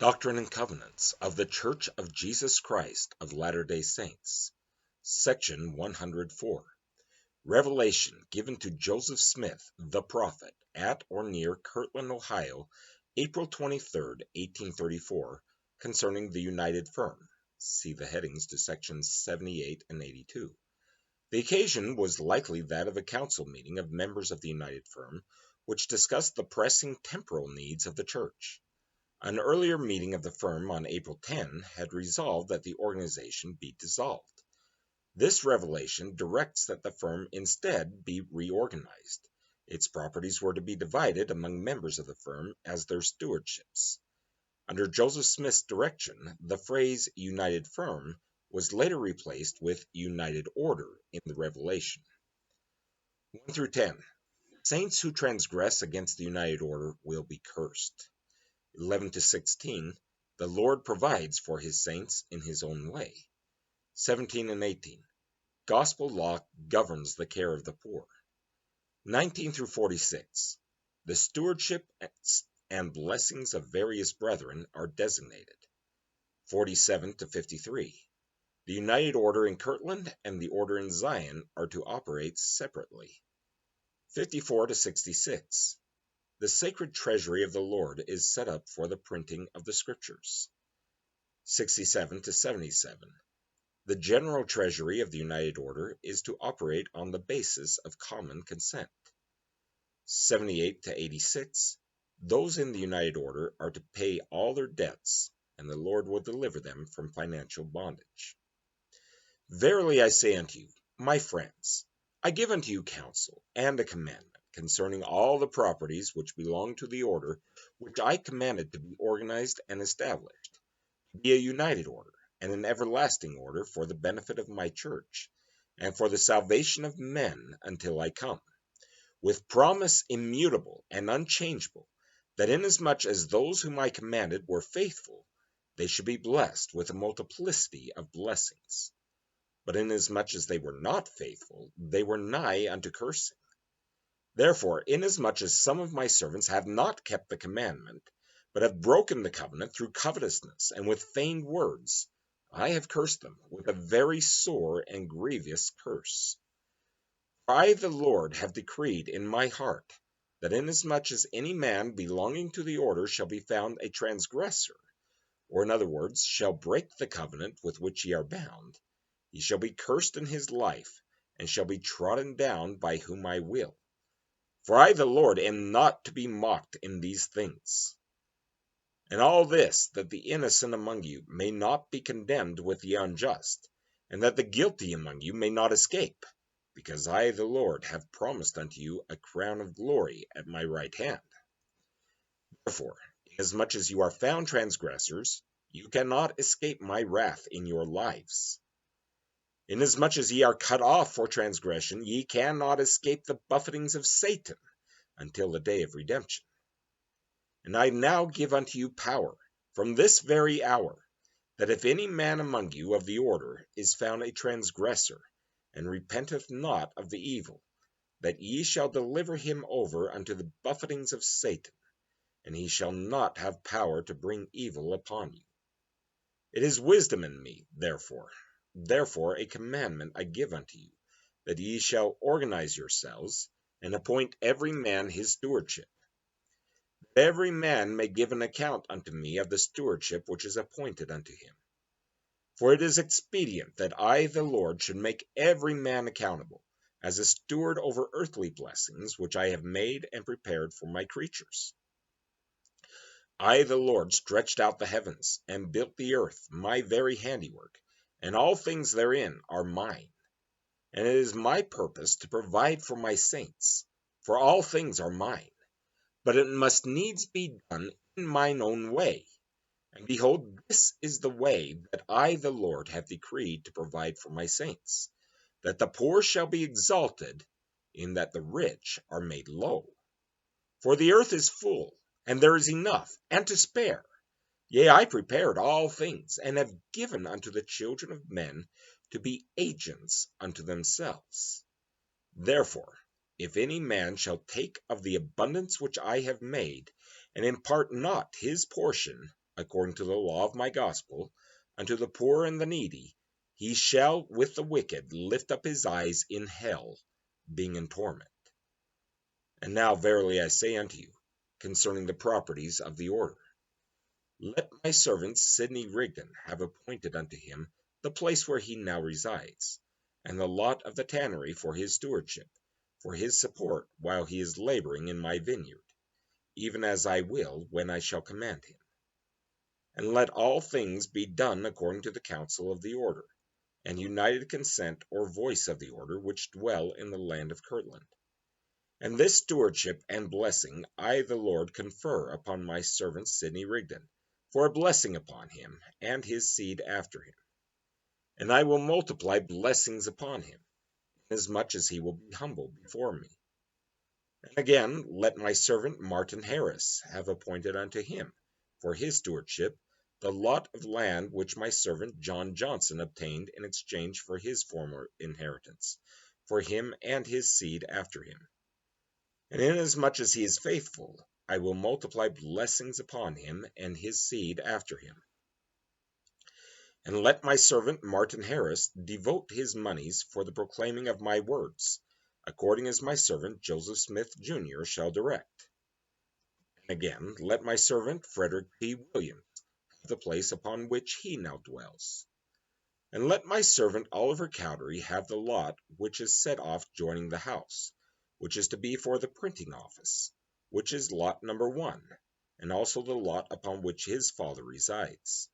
Doctrine and Covenants of the Church of Jesus Christ of Latter-day Saints, Section 104. Revelation given to Joseph Smith, the prophet, at or near Kirtland, Ohio, April 23, 1834, concerning the United Firm. See the headings to sections 78 and 82. The occasion was likely that of a council meeting of members of the United Firm, which discussed the pressing temporal needs of the church. An earlier meeting of the firm on April 10 had resolved that the organization be dissolved. This revelation directs that the firm instead be reorganized. Its properties were to be divided among members of the firm as their stewardships. Under Joseph Smith's direction, the phrase United Firm was later replaced with United Order in the revelation. 1 through 10. Saints who transgress against the United Order will be cursed. 11 to 16, the Lord provides for his saints in his own way. 17 and 18, gospel law governs the care of the poor. 19 through 46, the stewardship and blessings of various brethren are designated. 47 to 53, the United Order in Kirtland and the Order in Zion are to operate separately. 54 to 66, the sacred treasury of the Lord is set up for the printing of the Scriptures. 67 to 77. The general treasury of the United Order is to operate on the basis of common consent. 78 to 86. Those in the United Order are to pay all their debts, and the Lord will deliver them from financial bondage. Verily I say unto you, my friends, I give unto you counsel and a commandment concerning all the properties which belong to the order which I commanded to be organized and established, to be a united order and an everlasting order for the benefit of my church, and for the salvation of men until I come, with promise immutable and unchangeable, that inasmuch as those whom I commanded were faithful, they should be blessed with a multiplicity of blessings. But inasmuch as they were not faithful, they were nigh unto cursing. Therefore, inasmuch as some of my servants have not kept the commandment, but have broken the covenant through covetousness and with feigned words, I have cursed them with a very sore and grievous curse. For I, the Lord, have decreed in my heart, that inasmuch as any man belonging to the order shall be found a transgressor, or in other words, shall break the covenant with which ye are bound, he shall be cursed in his life, and shall be trodden down by whom I will. For I, the Lord, am not to be mocked in these things. And all this, that the innocent among you may not be condemned with the unjust, and that the guilty among you may not escape, because I, the Lord, have promised unto you a crown of glory at my right hand. Therefore, inasmuch as you are found transgressors, you cannot escape my wrath in your lives. Inasmuch as ye are cut off for transgression, ye cannot escape the buffetings of Satan until the day of redemption. And I now give unto you power, from this very hour, that if any man among you of the order is found a transgressor, and repenteth not of the evil, that ye shall deliver him over unto the buffetings of Satan, and he shall not have power to bring evil upon you. It is wisdom in me, Therefore a commandment I give unto you, that ye shall organize yourselves, and appoint every man his stewardship. That every man may give an account unto me of the stewardship which is appointed unto him. For it is expedient that I, the Lord, should make every man accountable, as a steward over earthly blessings which I have made and prepared for my creatures. I, the Lord, stretched out the heavens, and built the earth, my very handiwork, and all things therein are mine. And it is my purpose to provide for my saints, for all things are mine. But it must needs be done in mine own way. And behold, this is the way that I, the Lord, have decreed to provide for my saints, that the poor shall be exalted, in that the rich are made low. For the earth is full, and there is enough, and to spare. Yea, I prepared all things, and have given unto the children of men to be agents unto themselves. Therefore, if any man shall take of the abundance which I have made, and impart not his portion, according to the law of my gospel, unto the poor and the needy, he shall with the wicked lift up his eyes in hell, being in torment. And now verily I say unto you, concerning the properties of the order, let my servant Sidney Rigdon have appointed unto him the place where he now resides, and the lot of the tannery for his stewardship, for his support while he is laboring in my vineyard, even as I will when I shall command him. And let all things be done according to the counsel of the order, and united consent or voice of the order which dwell in the land of Kirtland. And this stewardship and blessing I the Lord confer upon my servant Sidney Rigdon, for a blessing upon him and his seed after him. And I will multiply blessings upon him, inasmuch as he will be humble before me. And again, let my servant Martin Harris have appointed unto him, for his stewardship, the lot of land which my servant John Johnson obtained in exchange for his former inheritance, for him and his seed after him. And inasmuch as he is faithful, I will multiply blessings upon him and his seed after him. And let my servant Martin Harris devote his monies for the proclaiming of my words, according as my servant Joseph Smith, Jr. shall direct. And again, let my servant Frederick P. Williams have the place upon which he now dwells. And let my servant Oliver Cowdery have the lot which is set off joining the house, which is to be for the printing office, which is lot number 1, and also the lot upon which his father resides.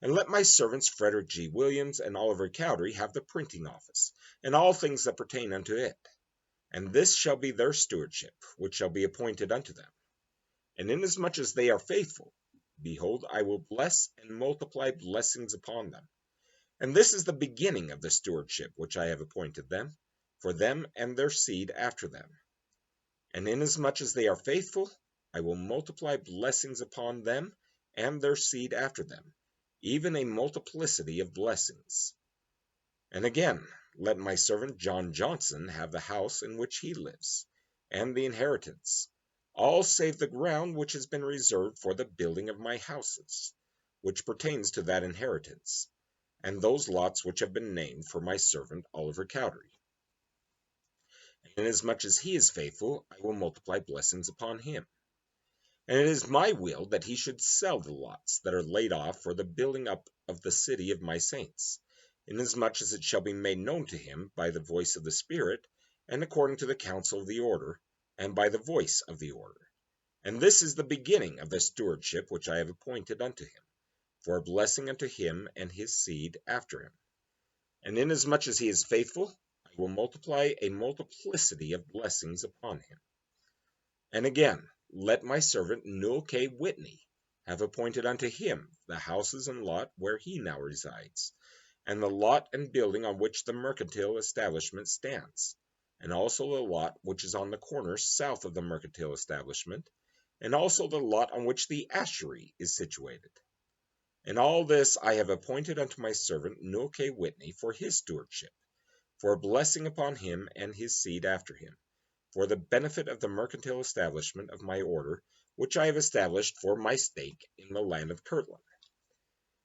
And let my servants Frederick G. Williams and Oliver Cowdery have the printing office, and all things that pertain unto it. And this shall be their stewardship, which shall be appointed unto them. And inasmuch as they are faithful, behold, I will bless and multiply blessings upon them. And this is the beginning of the stewardship which I have appointed them, for them and their seed after them. And inasmuch as they are faithful, I will multiply blessings upon them and their seed after them, even a multiplicity of blessings. And again, let my servant John Johnson have the house in which he lives, and the inheritance, all save the ground which has been reserved for the building of my houses, which pertains to that inheritance, and those lots which have been named for my servant Oliver Cowdery. And inasmuch as he is faithful, I will multiply blessings upon him. And it is my will that he should sell the lots that are laid off for the building up of the city of my saints, inasmuch as it shall be made known to him by the voice of the Spirit, and according to the counsel of the order, and by the voice of the order. And this is the beginning of the stewardship which I have appointed unto him, for a blessing unto him and his seed after him. And inasmuch as he is faithful, I will multiply a multiplicity of blessings upon him. And again, let my servant Newell K. Whitney have appointed unto him the houses and lot where he now resides, and the lot and building on which the mercantile establishment stands, and also the lot which is on the corner south of the mercantile establishment, and also the lot on which the ashery is situated. And all this I have appointed unto my servant Newell K. Whitney for his stewardship, for a blessing upon him and his seed after him, for the benefit of the mercantile establishment of my order, which I have established for my stake in the land of Kirtland.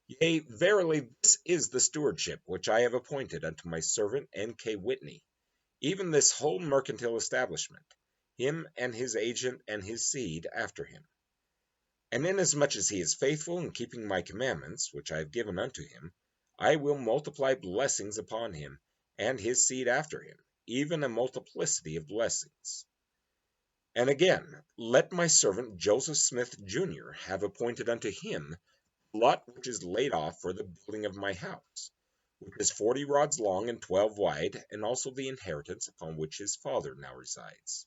Yea, verily, this is the stewardship which I have appointed unto my servant N. K. Whitney, even this whole mercantile establishment, him and his agent and his seed after him. And inasmuch as he is faithful in keeping my commandments, which I have given unto him, I will multiply blessings upon him and his seed after him, even a multiplicity of blessings. And again, let my servant Joseph Smith, Jr. have appointed unto him the lot which is laid off for the building of my house, which is 40 rods long and 12 wide, and also the inheritance upon which his father now resides.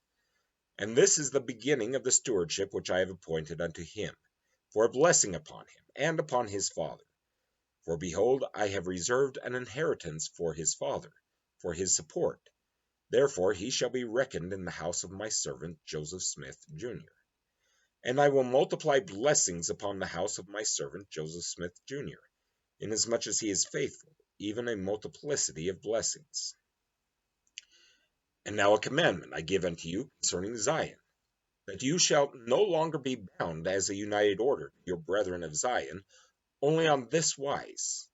And this is the beginning of the stewardship which I have appointed unto him, for a blessing upon him and upon his father. For behold, I have reserved an inheritance for his father, for his support. Therefore he shall be reckoned in the house of my servant Joseph Smith, Jr. And I will multiply blessings upon the house of my servant Joseph Smith, Jr., inasmuch as he is faithful, even a multiplicity of blessings. And now a commandment I give unto you concerning Zion, that you shall no longer be bound as a united order to your brethren of Zion, only on this wise.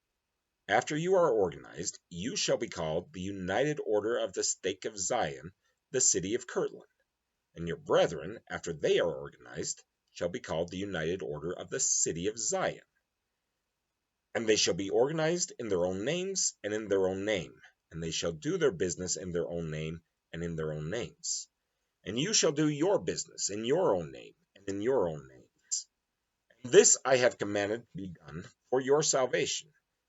After you are organized, you shall be called the United Order of the Stake of Zion, the city of Kirtland. And your brethren, after they are organized, shall be called the United Order of the city of Zion. And they shall be organized in their own names and in their own name, and they shall do their business in their own name and in their own names. And you shall do your business in your own name and in your own names. And this I have commanded to be done for your salvation,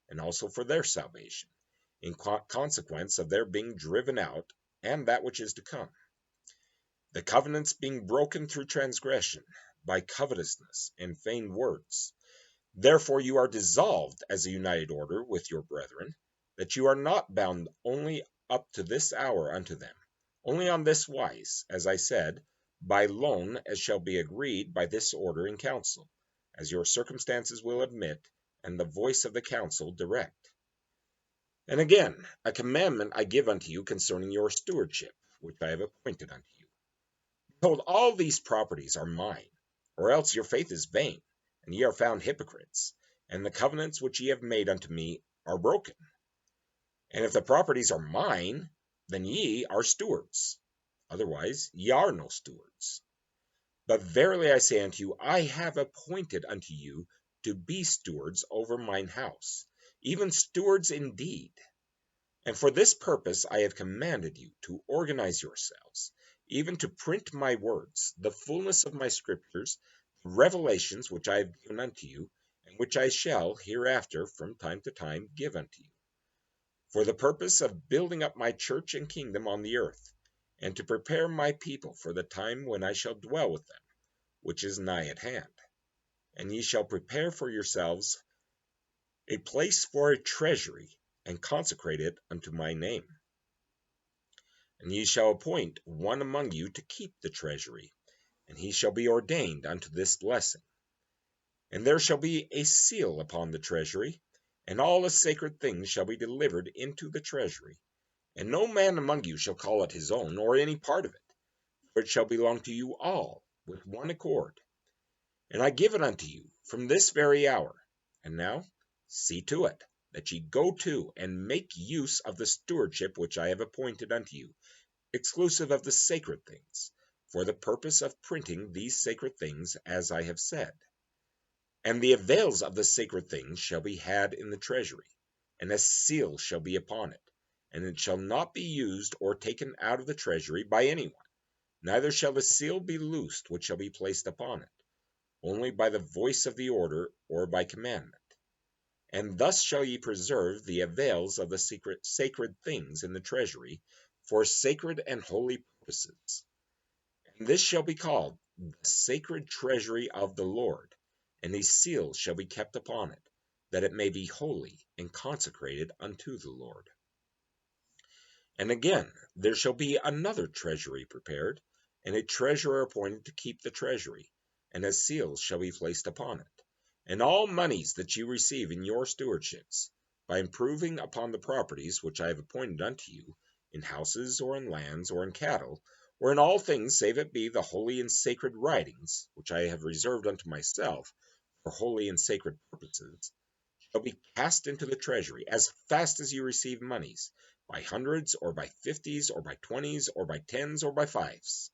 and also for their salvation, in consequence of their being driven out, and that which is to come. The covenants being broken through transgression, by covetousness and vain words. Therefore you are dissolved as a united order with your brethren, that you are not bound only up to this hour unto them, only on this wise, as I said, by loan as shall be agreed by this order in council, as your circumstances will admit, and the voice of the council direct. And again, a commandment I give unto you concerning your stewardship, which I have appointed unto you. Behold, all these properties are mine, or else your faith is vain, and ye are found hypocrites, and the covenants which ye have made unto me are broken. And if the properties are mine, then ye are stewards. Otherwise ye are no stewards. But verily I say unto you, I have appointed unto you to be stewards over mine house, even stewards indeed. And for this purpose I have commanded you to organize yourselves, even to print my words, the fullness of my scriptures, revelations which I have given unto you, and which I shall hereafter from time to time give unto you, for the purpose of building up my church and kingdom on the earth, and to prepare my people for the time when I shall dwell with them, which is nigh at hand. And ye shall prepare for yourselves a place for a treasury, and consecrate it unto my name. And ye shall appoint one among you to keep the treasury, and he shall be ordained unto this blessing. And there shall be a seal upon the treasury, and all the sacred things shall be delivered into the treasury. And no man among you shall call it his own, or any part of it, for it shall belong to you all with one accord. And I give it unto you from this very hour. And now see to it, that ye go to and make use of the stewardship which I have appointed unto you, exclusive of the sacred things, for the purpose of printing these sacred things, as I have said. And the avails of the sacred things shall be had in the treasury, and a seal shall be upon it, and it shall not be used or taken out of the treasury by any one, neither shall the seal be loosed which shall be placed upon it, only by the voice of the order or by commandment. And thus shall ye preserve the avails of the sacred things in the treasury, for sacred and holy purposes. And this shall be called the sacred treasury of the Lord, and a seal shall be kept upon it, that it may be holy and consecrated unto the Lord. And again, there shall be another treasury prepared, and a treasurer appointed to keep the treasury, and a seal shall be placed upon it. And all moneys that you receive in your stewardships, by improving upon the properties which I have appointed unto you, in houses or in lands or in cattle, or in all things save it be the holy and sacred writings, which I have reserved unto myself for holy and sacred purposes, shall be cast into the treasury as fast as you receive monies, by hundreds or by fifties or by twenties or by tens or by fives.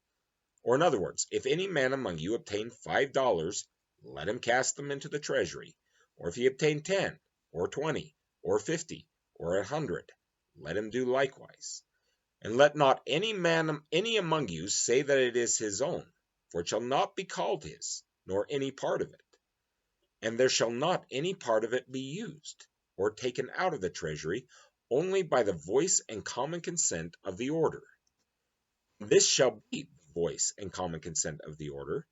Or in other words, if any man among you obtain $5, let him cast them into the treasury. Or if he obtain 10, or 20, or 50, or 100, let him do likewise. And let not any among you say that it is his own, for it shall not be called his, nor any part of it. And there shall not any part of it be used, or taken out of the treasury, only by the voice and common consent of the order. This shall be the voice and common consent of the order,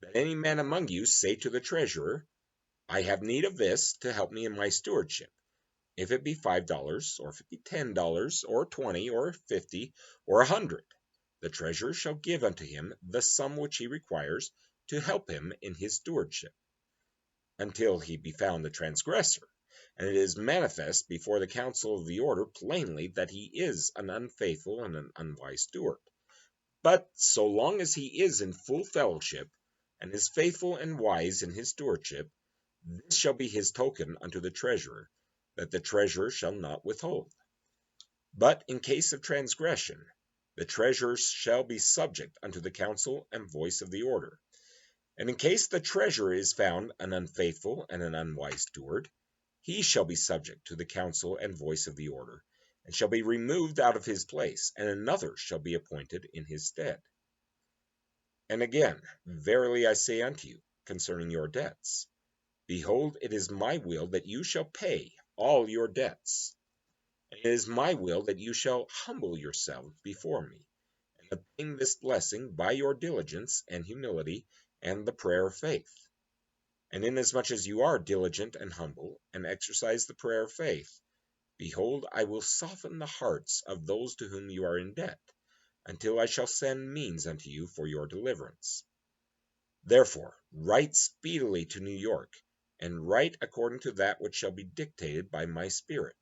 that any man among you say to the treasurer, I have need of this to help me in my stewardship. If it be $5, or if it be $10, or 20, or 50, or 100, the treasurer shall give unto him the sum which he requires to help him in his stewardship, until he be found the transgressor, and it is manifest before the council of the order plainly that he is an unfaithful and an unwise steward. But so long as he is in full fellowship, and is faithful and wise in his stewardship, this shall be his token unto the treasurer, that the treasurer shall not withhold. But in case of transgression, the treasurer shall be subject unto the counsel and voice of the order. And in case the treasurer is found an unfaithful and an unwise steward, he shall be subject to the counsel and voice of the order, and shall be removed out of his place, and another shall be appointed in his stead. And again, verily I say unto you, concerning your debts, behold, it is my will that you shall pay all your debts. And it is my will that you shall humble yourselves before me, and obtain this blessing by your diligence and humility and the prayer of faith. And inasmuch as you are diligent and humble, and exercise the prayer of faith, behold, I will soften the hearts of those to whom you are in debt, until I shall send means unto you for your deliverance. Therefore write speedily to New York, and write according to that which shall be dictated by my Spirit.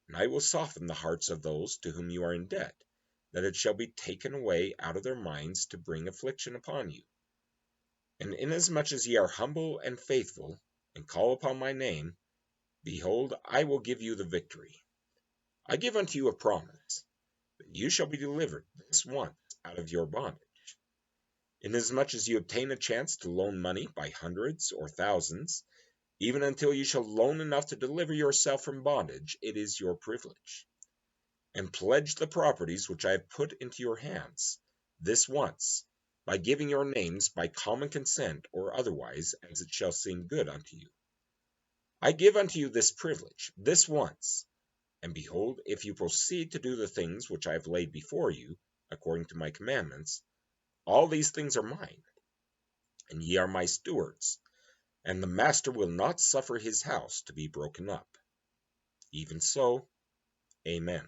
And I will soften the hearts of those to whom you are in debt, that it shall be taken away out of their minds to bring affliction upon you. And inasmuch as ye are humble and faithful, and call upon my name, behold, I will give you the victory. I give unto you a promise, that you shall be delivered this once out of your bondage. Inasmuch as you obtain a chance to loan money by hundreds or thousands, even until you shall loan enough to deliver yourself from bondage, it is your privilege. And pledge the properties which I have put into your hands, this once, by giving your names by common consent or otherwise, as it shall seem good unto you. I give unto you this privilege, this once, and behold, if you proceed to do the things which I have laid before you, according to my commandments, all these things are mine, and ye are my stewards, and the master will not suffer his house to be broken up. Even so, Amen.